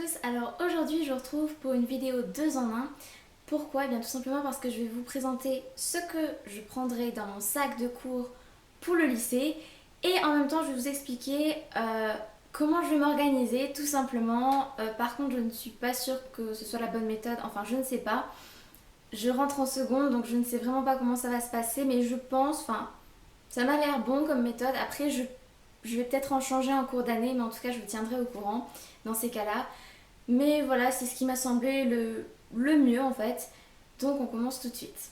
tous, alors aujourd'hui je vous retrouve pour une vidéo 2 en 1. Pourquoi? Eh bien tout simplement parce que je vais vous présenter ce que je prendrai dans mon sac de cours pour le lycée et en même temps je vais vous expliquer comment je vais m'organiser tout simplement. Par contre je ne suis pas sûre que ce soit la bonne méthode, enfin je ne sais pas. Je rentre en seconde donc je ne sais vraiment pas comment ça va se passer mais je pense, enfin ça m'a l'air bon comme méthode. Après je vais peut-être en changer en cours d'année mais en tout cas je vous tiendrai au courant dans ces cas-là. Mais voilà, c'est ce qui m'a semblé le mieux en fait. Donc on commence tout de suite.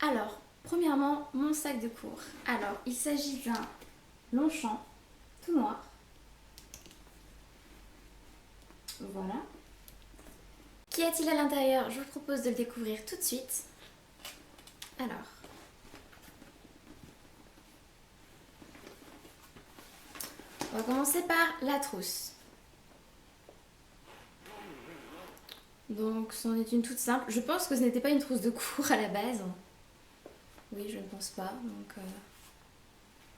Alors, premièrement, mon sac de cours. Alors, il s'agit d'un Longchamp, tout noir. Voilà. Qu'y a-t-il à l'intérieur? Je vous propose de le découvrir tout de suite. Alors, on va commencer par la trousse. Donc, c'en est une toute simple. Je pense que ce n'était pas une trousse de cours à la base. Oui, je ne pense pas. Donc,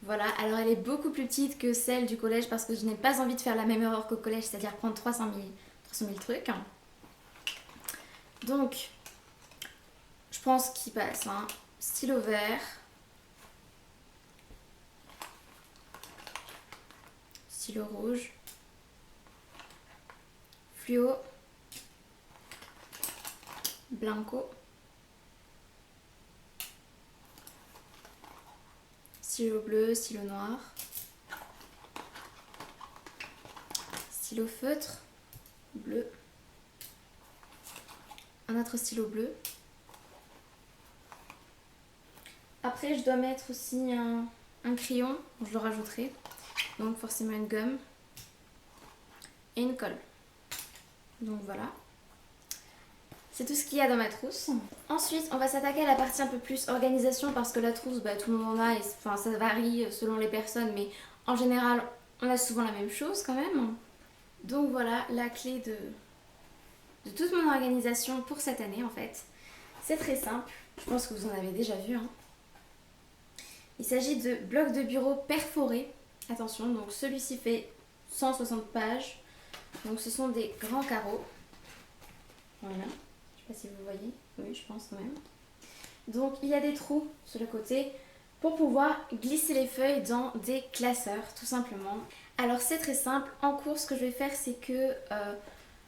voilà. Alors, elle est beaucoup plus petite que celle du collège parce que je n'ai pas envie de faire la même erreur qu'au collège, c'est-à-dire prendre 300 000 trucs. Donc, je pense qu'il passe un stylo vert, stylo rouge, fluo, blanco, stylo bleu, stylo noir, stylo feutre, bleu, un autre stylo bleu. Après je dois mettre aussi un crayon, je le rajouterai, donc forcément une gomme et une colle. Donc voilà. C'est tout ce qu'il y a dans ma trousse. Ensuite, on va s'attaquer à la partie un peu plus organisation parce que la trousse, tout le monde en a et enfin, ça varie selon les personnes, mais en général, on a souvent la même chose quand même. Donc voilà la clé de toute mon organisation pour cette année en fait. C'est très simple, je pense que vous en avez déjà vu. Il s'agit de blocs de bureau perforés. Attention, donc celui-ci fait 160 pages. Donc ce sont des grands carreaux. Voilà. Je sais pas si vous voyez, oui je pense quand même. Donc il y a des trous sur le côté pour pouvoir glisser les feuilles dans des classeurs tout simplement. Alors c'est très simple, en cours ce que je vais faire c'est que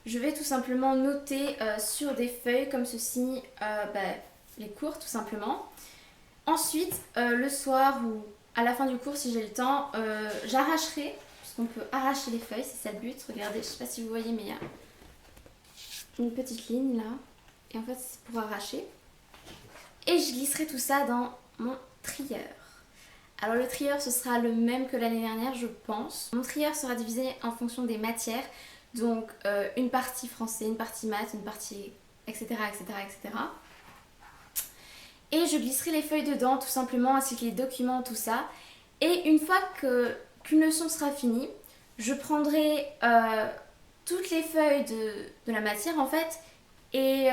je vais tout simplement noter sur des feuilles comme ceci les cours tout simplement. Ensuite le soir ou à la fin du cours si j'ai le temps, j'arracherai, puisqu'on peut arracher les feuilles, c'est ça le but. Regardez, je sais pas si vous voyez mais il y a une petite ligne là. Et en fait c'est pour arracher. Et je glisserai tout ça dans mon trieur. Alors le trieur ce sera le même que l'année dernière je pense. Mon trieur sera divisé en fonction des matières. Donc une partie français, une partie maths, une partie etc. etc. Et je glisserai les feuilles dedans tout simplement ainsi que les documents, tout ça. Et une fois qu'une leçon sera finie, je prendrai toutes les feuilles de la matière en fait et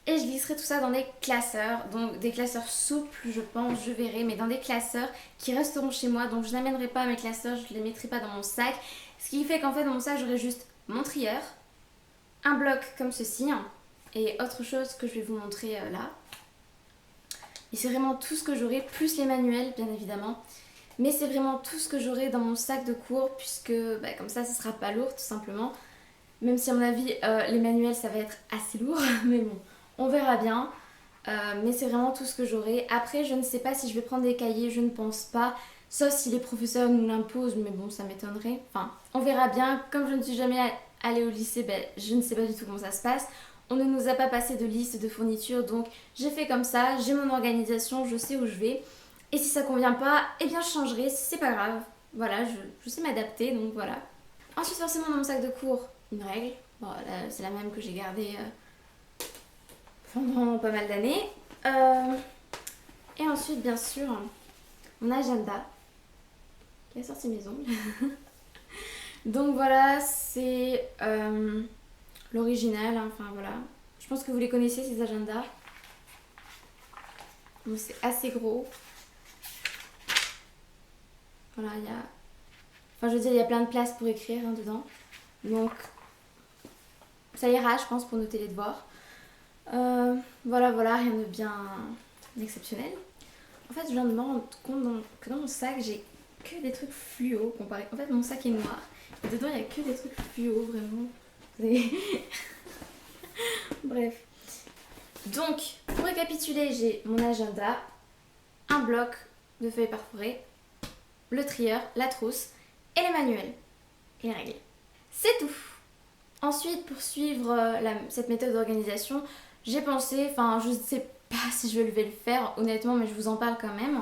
je glisserai tout ça dans des classeurs, donc des classeurs souples je pense, je verrai, mais dans des classeurs qui resteront chez moi, donc je n'amènerai pas mes classeurs, je ne les mettrai pas dans mon sac, ce qui fait qu'en fait dans mon sac j'aurai juste mon trieur, un bloc comme ceci, et autre chose que je vais vous montrer là. Et c'est vraiment tout ce que j'aurai, plus les manuels bien évidemment, mais c'est vraiment tout ce que j'aurai dans mon sac de cours, puisque comme ça sera pas lourd tout simplement, même si à mon avis les manuels ça va être assez lourd, mais bon. On verra bien, mais c'est vraiment tout ce que j'aurai. Après, je ne sais pas si je vais prendre des cahiers, je ne pense pas. Sauf si les professeurs nous l'imposent, mais bon, ça m'étonnerait. Enfin, on verra bien. Comme je ne suis jamais allée au lycée, je ne sais pas du tout comment ça se passe. On ne nous a pas passé de liste de fournitures, donc j'ai fait comme ça. J'ai mon organisation, je sais où je vais. Et si ça convient pas, eh bien je changerai, c'est pas grave. Voilà, je sais m'adapter, donc voilà. Ensuite, forcément, dans mon sac de cours, une règle. Bon, là, c'est la même que j'ai gardée pendant pas mal d'années. Et ensuite, bien sûr, mon agenda qui a sorti mes ongles. Donc voilà, c'est l'original. Enfin voilà. Je pense que vous les connaissez ces agendas. Donc c'est assez gros. Voilà, il y a. Enfin, je veux dire, il y a plein de place pour écrire dedans. Donc ça ira je pense pour noter les devoirs. Voilà, rien de bien exceptionnel. En fait je viens de me rendre compte que dans mon sac j'ai que des trucs fluo comparé. En fait mon sac est noir et dedans il n'y a que des trucs fluo vraiment. Bref. Donc pour récapituler, j'ai mon agenda, un bloc de feuilles parfourées, le trieur, la trousse et les manuels et les règles. C'est tout. Ensuite pour suivre cette méthode d'organisation, j'ai pensé, enfin je ne sais pas si je vais le faire honnêtement mais je vous en parle quand même.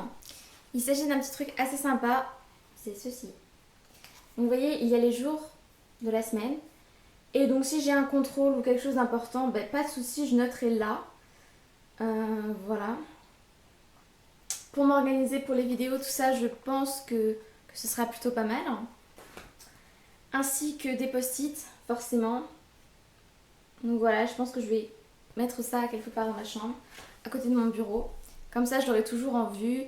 Il s'agit d'un petit truc assez sympa, c'est ceci. Donc vous voyez il y a les jours de la semaine et donc si j'ai un contrôle ou quelque chose d'important, ben, pas de souci, je noterai là. Voilà. Pour m'organiser pour les vidéos, tout ça, je pense que ce sera plutôt pas mal. Ainsi que des post-it, forcément. Donc voilà, je pense que je vais mettre ça quelque part dans ma chambre, à côté de mon bureau. Comme ça, je l'aurai toujours en vue.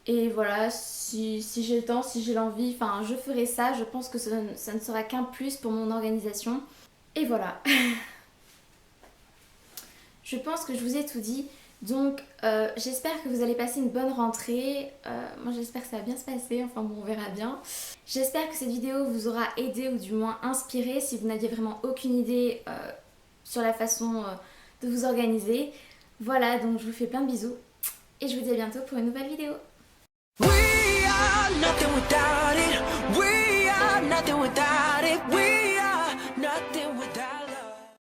Et voilà, si j'ai le temps, si j'ai l'envie, enfin, je ferai ça. Je pense que ça ne sera qu'un plus pour mon organisation. Et voilà. Je pense que je vous ai tout dit. Donc j'espère que vous allez passer une bonne rentrée. Moi j'espère que ça va bien se passer, enfin bon on verra bien. J'espère que cette vidéo vous aura aidé ou du moins inspiré si vous n'aviez vraiment aucune idée sur la façon de vous organiser. Voilà, donc je vous fais plein de bisous et je vous dis à bientôt pour une nouvelle vidéo. We are nothing without it. We are nothing without it. We are nothing without it.